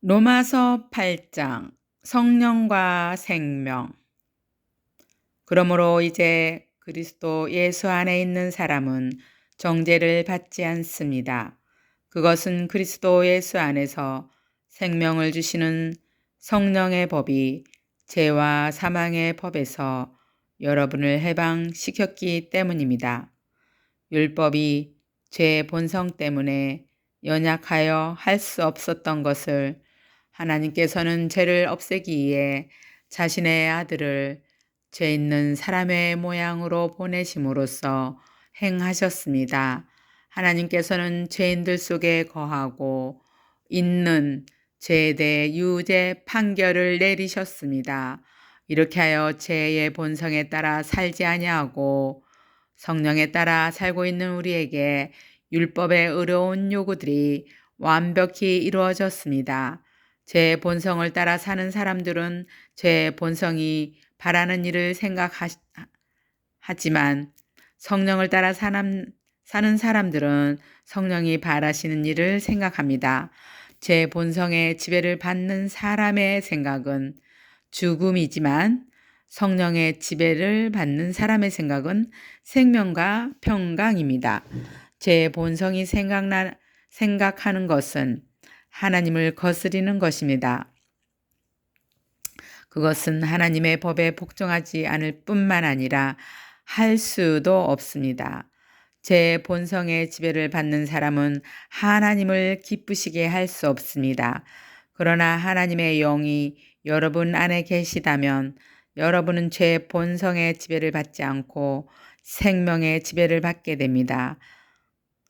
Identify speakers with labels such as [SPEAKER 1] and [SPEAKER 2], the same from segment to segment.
[SPEAKER 1] 로마서 8장 성령과 생명. 그러므로 이제 그리스도 예수 안에 있는 사람은 정죄를 받지 않습니다. 그것은 그리스도 예수 안에서 생명을 주시는 성령의 법이 죄와 사망의 법에서 여러분을 해방시켰기 때문입니다. 율법이 죄의 본성 때문에 연약하여 할 수 없었던 것을 하나님께서는 죄를 없애기 위해 자신의 아들을 죄 있는 사람의 모양으로 보내심으로써 행하셨습니다. 하나님께서는 죄인들 속에 거하고 있는 죄에 대해 유죄 판결을 내리셨습니다. 이렇게 하여 죄의 본성에 따라 살지 아니하고 성령에 따라 살고 있는 우리에게 율법의 어려운 요구들이 완벽히 이루어졌습니다. 제 본성을 따라 사는 사람들은 제 본성이 바라는 일을 생각하지만 성령을 따라 사는 사람들은 성령이 바라시는 일을 생각합니다. 제 본성의 지배를 받는 사람의 생각은 죽음이지만 성령의 지배를 받는 사람의 생각은 생명과 평강입니다. 제 본성이 생각하는 것은 하나님을 거스리는 것입니다. 그것은 하나님의 법에 복종하지 않을 뿐만 아니라 할 수도 없습니다. 제 본성의 지배를 받는 사람은 하나님을 기쁘시게 할 수 없습니다. 그러나 하나님의 영이 여러분 안에 계시다면 여러분은 제 본성의 지배를 받지 않고 생명의 지배를 받게 됩니다.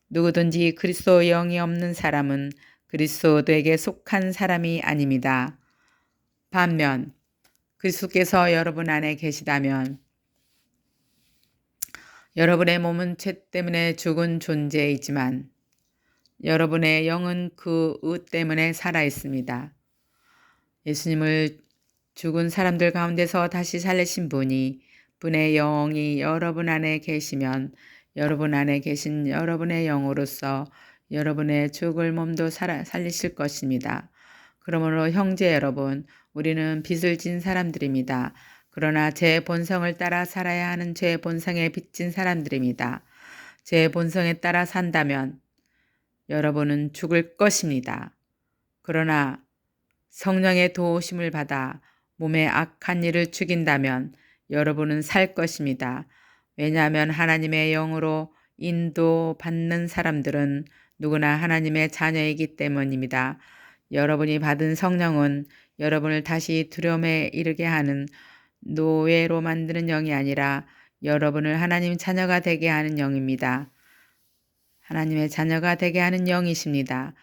[SPEAKER 1] 누구든지 그리스도의 영이 없는 사람은 그리스도에게 속한 사람이 아닙니다. 반면 그리스도께서 여러분 안에 계시다면 여러분의 몸은 죄 때문에 죽은 존재이지만 여러분의 영은 그 의 때문에 살아 있습니다. 예수님을 죽은 사람들 가운데서 다시 살리신 분의 영이 여러분 안에 계시면 여러분 안에 계신 여러분의 영으로서 여러분의 죽을 몸도 살리실 것입니다. 그러므로 형제 여러분, 우리는 빚을 진 사람들입니다. 그러나 제 본성을 따라 살아야 하는 제 본성에 빚진 사람들입니다. 제 본성에 따라 산다면 여러분은 죽을 것입니다. 그러나 성령의 도우심을 받아 몸의 악한 일을 죽인다면 여러분은 살 것입니다. 왜냐하면 하나님의 영으로 인도받는 사람들은 누구나 하나님의 자녀이기 때문입니다. 여러분이 받은 성령은 여러분을 다시 두려움에 이르게 하는 노예로 만드는 영이 아니라 여러분을 하나님 자녀가 되게 하는 영입니다. 하나님의 자녀가 되게 하는 영이십니다.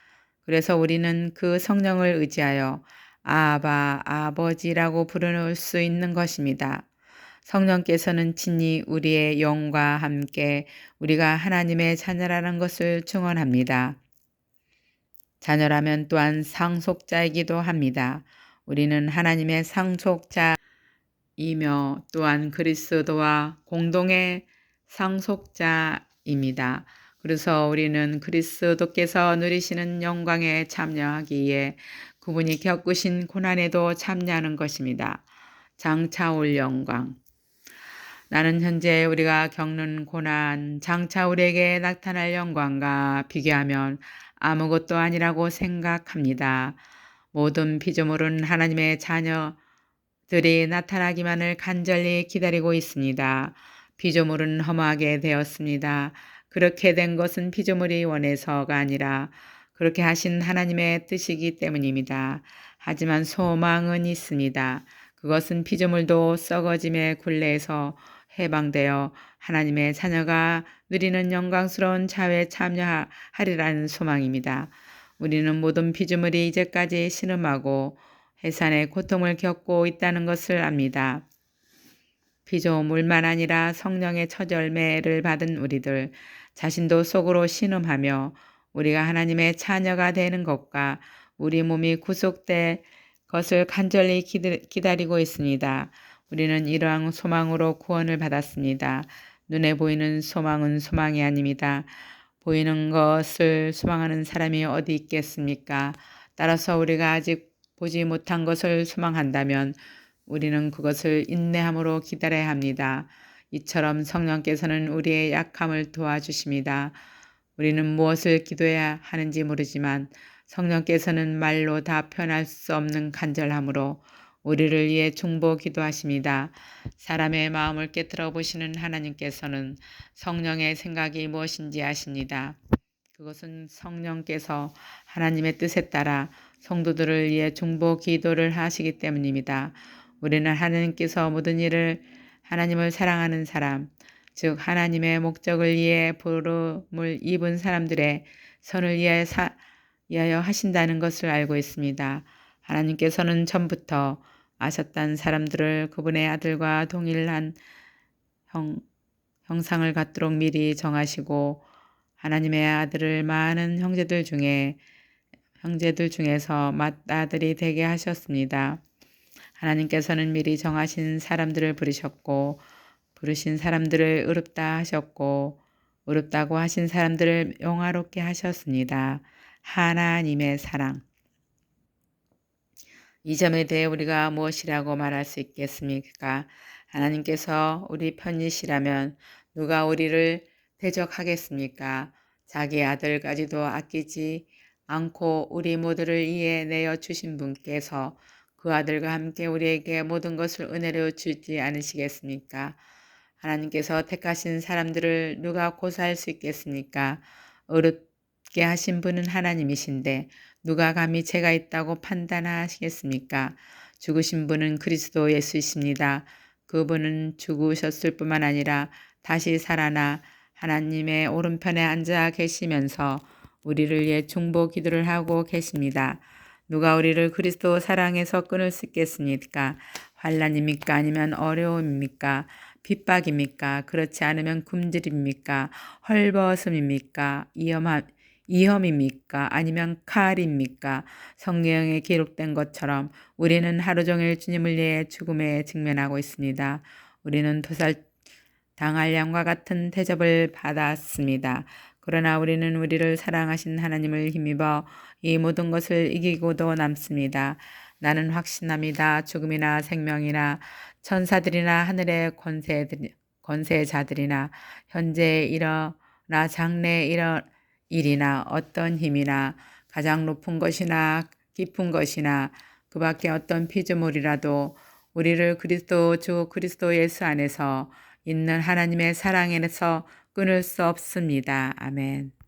[SPEAKER 1] 그래서 우리는 그 성령을 의지하여 아바, 아버지라고 부를 수 있는 것입니다. 성령께서는 친히 우리의 영과 함께 우리가 하나님의 자녀라는 것을 증언합니다. 자녀라면 또한 상속자이기도 합니다. 우리는 하나님의 상속자이며 또한 그리스도와 공동의 상속자입니다. 그래서 우리는 그리스도께서 누리시는 영광에 참여하기 위해 그분이 겪으신 고난에도 참여하는 것입니다. 장차 올 영광. 나는 현재 우리가 겪는 고난, 장차 우리에게 나타날 영광과 비교하면 아무것도 아니라고 생각합니다. 모든 피조물은 하나님의 자녀들이 나타나기만을 간절히 기다리고 있습니다. 피조물은 허무하게 되었습니다. 그렇게 된 것은 피조물이 원해서가 아니라 그렇게 하신 하나님의 뜻이기 때문입니다. 하지만 소망은 있습니다. 그것은 피조물도 썩어짐의 굴레에서 해방되어 하나님의 자녀가 누리는 영광스러운 자유에 참여하리라는 소망입니다. 우리는 모든 피조물이 이제까지 신음하고 해산의 고통을 겪고 있다는 것을 압니다. 피조물만 아니라 성령의 첫 열매를 받은 우리들 자신도 속으로 신음하며 우리가 하나님의 자녀가 되는 것과 우리 몸이 구속될 것을 간절히 기다리고 있습니다. 우리는 이러한 소망으로 구원을 받았습니다. 눈에 보이는 소망은 소망이 아닙니다. 보이는 것을 소망하는 사람이 어디 있겠습니까? 따라서 우리가 아직 보지 못한 것을 소망한다면 우리는 그것을 인내함으로 기다려야 합니다. 이처럼 성령께서는 우리의 약함을 도와주십니다. 우리는 무엇을 기도해야 하는지 모르지만 성령께서는 말로 다 표현할 수 없는 간절함으로 우리를 위해 중보 기도하십니다. 사람의 마음을 깨뜨려 보시는 하나님께서는 성령의 생각이 무엇인지 아십니다. 그것은 성령께서 하나님의 뜻에 따라 성도들을 위해 중보 기도를 하시기 때문입니다. 우리는 하나님께서 모든 일을 하나님을 사랑하는 사람, 즉 하나님의 목적을 위해 부름을 입은 사람들의 선을 위하여 하신다는 것을 알고 있습니다. 하나님께서는 전부터 아셨던 사람들을 그분의 아들과 동일한 형상을 갖도록 미리 정하시고 하나님의 아들을 많은 형제들 중에서 맏아들이 되게 하셨습니다. 하나님께서는 미리 정하신 사람들을 부르셨고 부르신 사람들을 의롭다 하셨고 의롭다고 하신 사람들을 영화롭게 하셨습니다. 하나님의 사랑. 이 점에 대해 우리가 무엇이라고 말할 수 있겠습니까? 하나님께서 우리 편이시라면 누가 우리를 대적하겠습니까? 자기 아들까지도 아끼지 않고 우리 모두를 위해 내어 주신 분께서 그 아들과 함께 우리에게 모든 것을 은혜로 주지 않으시겠습니까? 하나님께서 택하신 사람들을 누가 고사할 수 있겠습니까? 어렵게 하신 분은 하나님이신데 누가 감히 죄가 있다고 판단하시겠습니까? 죽으신 분은 그리스도 예수이십니다. 그분은 죽으셨을 뿐만 아니라 다시 살아나 하나님의 오른편에 앉아 계시면서 우리를 위해 중보 기도를 하고 계십니다. 누가 우리를 그리스도 사랑에서 끊을 수 있겠습니까? 환난입니까? 아니면 어려움입니까? 핍박입니까? 그렇지 않으면 굶주림입니까? 헐벗음입니까? 위험입니까? 아니면 칼입니까? 성경에 기록된 것처럼 우리는 하루 종일 주님을 위해 죽음에 직면하고 있습니다. 우리는 도살당할 양과 같은 대접을 받았습니다. 그러나 우리는 우리를 사랑하신 하나님을 힘입어 이 모든 것을 이기고도 남습니다. 나는 확신합니다. 죽음이나 생명이나 천사들이나 하늘의 권세자들이나 현재 일어나 장래 일이나 어떤 힘이나 가장 높은 것이나 깊은 것이나 그 밖에 어떤 피조물이라도 우리를 주 그리스도 예수 안에서 있는 하나님의 사랑에서 끊을 수 없습니다. 아멘.